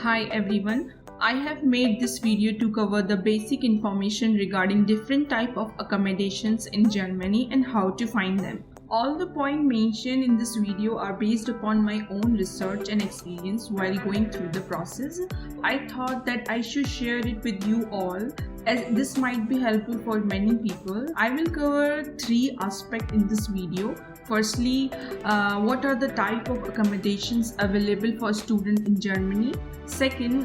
Hi everyone, I have made this video to cover the basic information regarding different type of accommodations in Germany and how to find them. All the points mentioned in this video are based upon my own research and experience while going through the process. I thought that I should share it with you all as this might be helpful for many people. I will cover three aspects in this video. Firstly, what are the type of accommodations available for students in Germany? Second,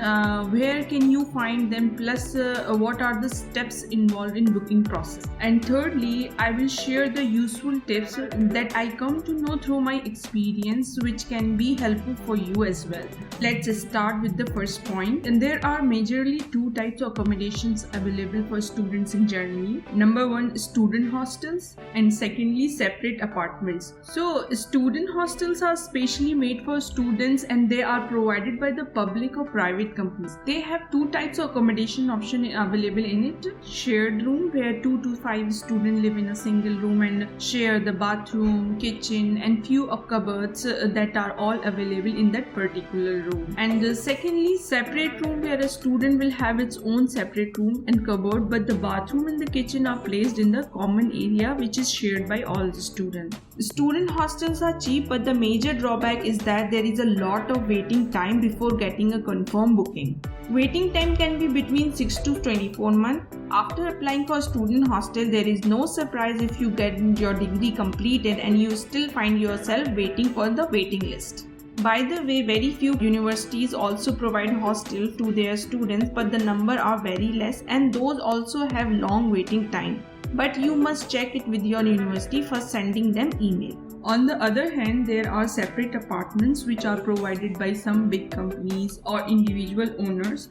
where can you find them, plus what are the steps involved in booking process? And thirdly, I will share the useful tips that I come to know through my experience, which can be helpful for you as well. Let's start with the first point. And there are majorly two types of accommodations available for students in Germany. Number one, student hostels, and secondly, separate apartments. So student hostels are specially made for students and they are provided by the public or private companies. They have two types of accommodation option available in it. Shared room, where 2 to 5 students live in a single room and share the bathroom, kitchen and few of cupboards that are all available in that particular room. And secondly, separate room, where a student will have its own separate room and cupboard, but the bathroom and the kitchen are placed in the common area which is shared by all the students. Student hostels are cheap, but the major drawback is that there is a lot of waiting time before getting a confirmed booking. Waiting time can be between 6 to 24 months. After applying for student hostel, there is no surprise if you get your degree completed and you still find yourself waiting for the waiting list. By the way, very few universities also provide hostels to their students, but the number are very less and those also have long waiting time. But you must check it with your university for sending them email. On the other hand, there are separate apartments which are provided by some big companies or individual owners.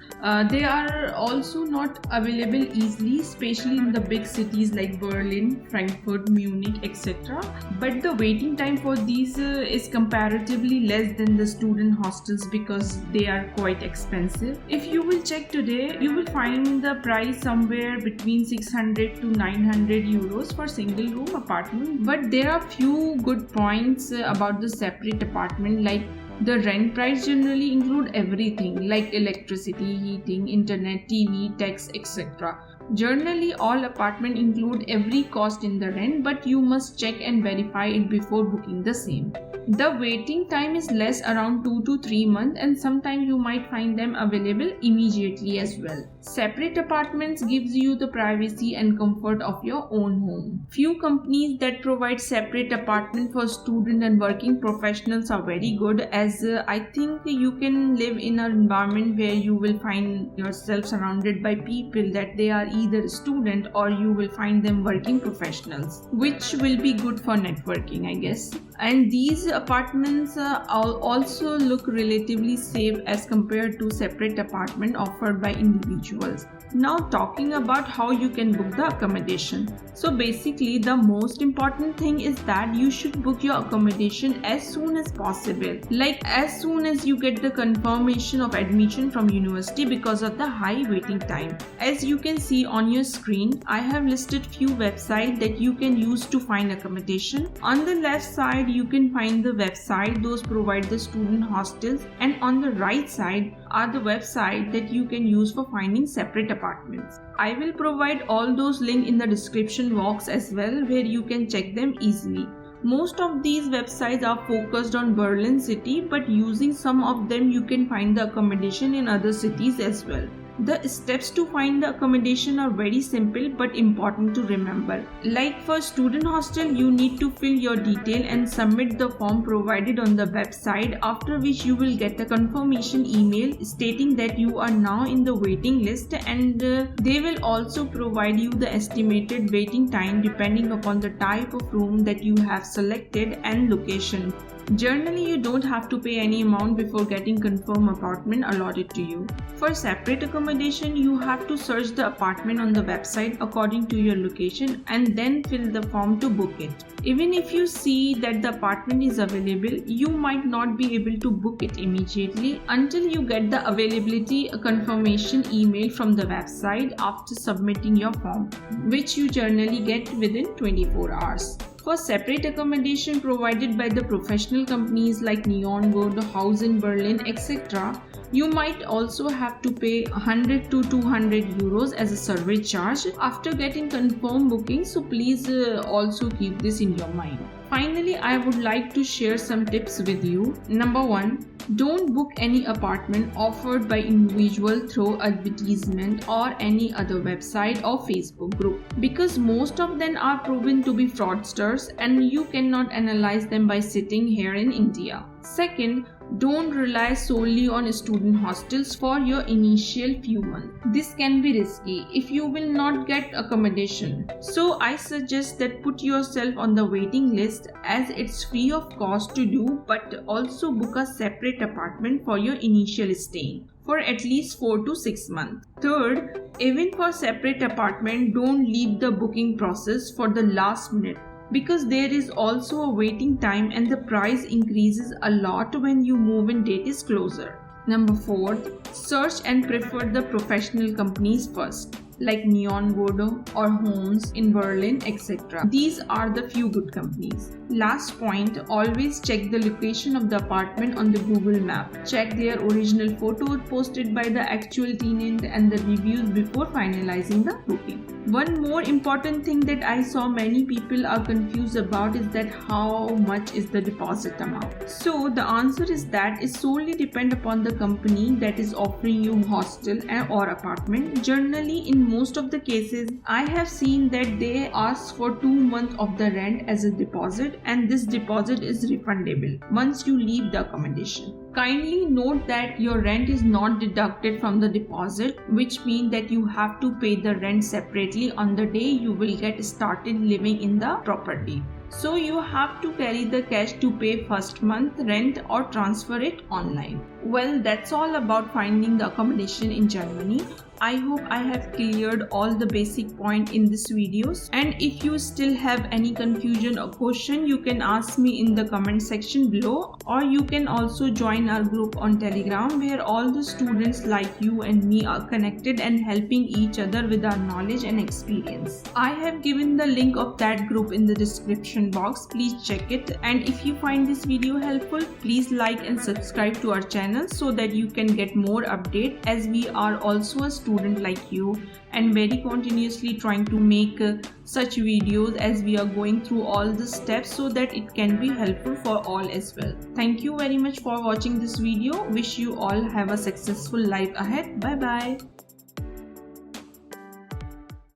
They are also not available easily, especially in the big cities like Berlin, Frankfurt, Munich, etc. But the waiting time for these is comparatively less than the student hostels because they are quite expensive. If you will check today, you will find the price somewhere between 600 to 900 euros for single room apartment. But there are few good points about the separate apartment, like the rent price generally include everything like electricity, heating, internet, TV, tax, etc. Generally, all apartments include every cost in the rent, but you must check and verify it before booking the same. The waiting time is less, around 2 to 3 months, and sometimes you might find them available immediately as well. Separate apartments gives you the privacy and comfort of your own home. Few companies that provide separate apartment for student and working professionals are very good, as I think you can live in an environment where you will find yourself surrounded by people that they are either student or you will find them working professionals, which will be good for networking, I guess. And these apartments also look relatively safe as compared to separate apartment offered by individuals. Now talking about how you can book the accommodation. So basically the most important thing is that you should book your accommodation as soon as possible, like as soon as you get the confirmation of admission from university because of the high waiting time. As you can see on your screen, I have listed few websites that you can use to find accommodation. On the left side you can find the website those provide the student hostels, and on the right side are the website that you can use for finding separate apartments. I will provide all those links in the description box as well, where you can check them easily. Most of these websites are focused on Berlin city, but using some of them you can find the accommodation in other cities as well. The steps to find the accommodation are very simple but important to remember. Like for student hostel, you need to fill your detail and submit the form provided on the website, after which you will get a confirmation email stating that you are now in the waiting list, and they will also provide you the estimated waiting time depending upon the type of room that you have selected and location. Generally, you don't have to pay any amount before getting confirmed apartment allotted to you. For separate accommodation, you have to search the apartment on the website according to your location and then fill the form to book it. Even if you see that the apartment is available, you might not be able to book it immediately until you get the availability confirmation email from the website after submitting your form, which you generally get within 24 hours. For separate accommodation provided by the professional companies like Neon Gold, House in Berlin, etc., you might also have to pay 100 to 200 euros as a service charge after getting confirmed booking, so please also keep this in your mind. Finally, I would like to share some tips with you. Number 1. Don't book any apartment offered by individual through advertisement or any other website or Facebook group, because most of them are proven to be fraudsters and you cannot analyze them by sitting here in India. Second, don't rely solely on student hostels for your initial few months. This can be risky if you will not get accommodation. So I suggest that put yourself on the waiting list, as it's free of cost to do, but also book a separate apartment for your initial stay for at least 4 to 6 months. Third, even for separate apartment, don't leave the booking process for the last minute, because there is also a waiting time and the price increases a lot when you move and date is closer. Number 4, search and prefer the professional companies first, like Neon Godo or Homes in Berlin, etc. These are the few good companies. Last point, always check the location of the apartment on the Google map. Check their original photos posted by the actual tenant and the reviews before finalizing the booking. One more important thing that I saw many people are confused about is that how much is the deposit amount. So the answer is that it solely depends upon the company that is offering you hostel or apartment. Generally, in most of the cases, I have seen that they ask for 2 months of the rent as a deposit, and this deposit is refundable once you leave the accommodation. Kindly note that your rent is not deducted from the deposit, which means that you have to pay the rent separately on the day you will get started living in the property. So you have to carry the cash to pay first month rent or transfer it online. Well, that's all about finding the accommodation in Germany. I hope I have cleared all the basic points in this video, and if you still have any confusion or question, you can ask me in the comment section below, or you can also join our group on Telegram, where all the students like you and me are connected and helping each other with our knowledge and experience. I have given the link of that group in the description box. Please check it, and if you find this video helpful, please like and subscribe to our channel so that you can get more updates, as we are also a student like you and very continuously trying to make such videos as we are going through all the steps so that it can be helpful for all as well. Thank you very much for watching this video. Wish you all have a successful life ahead. Bye bye.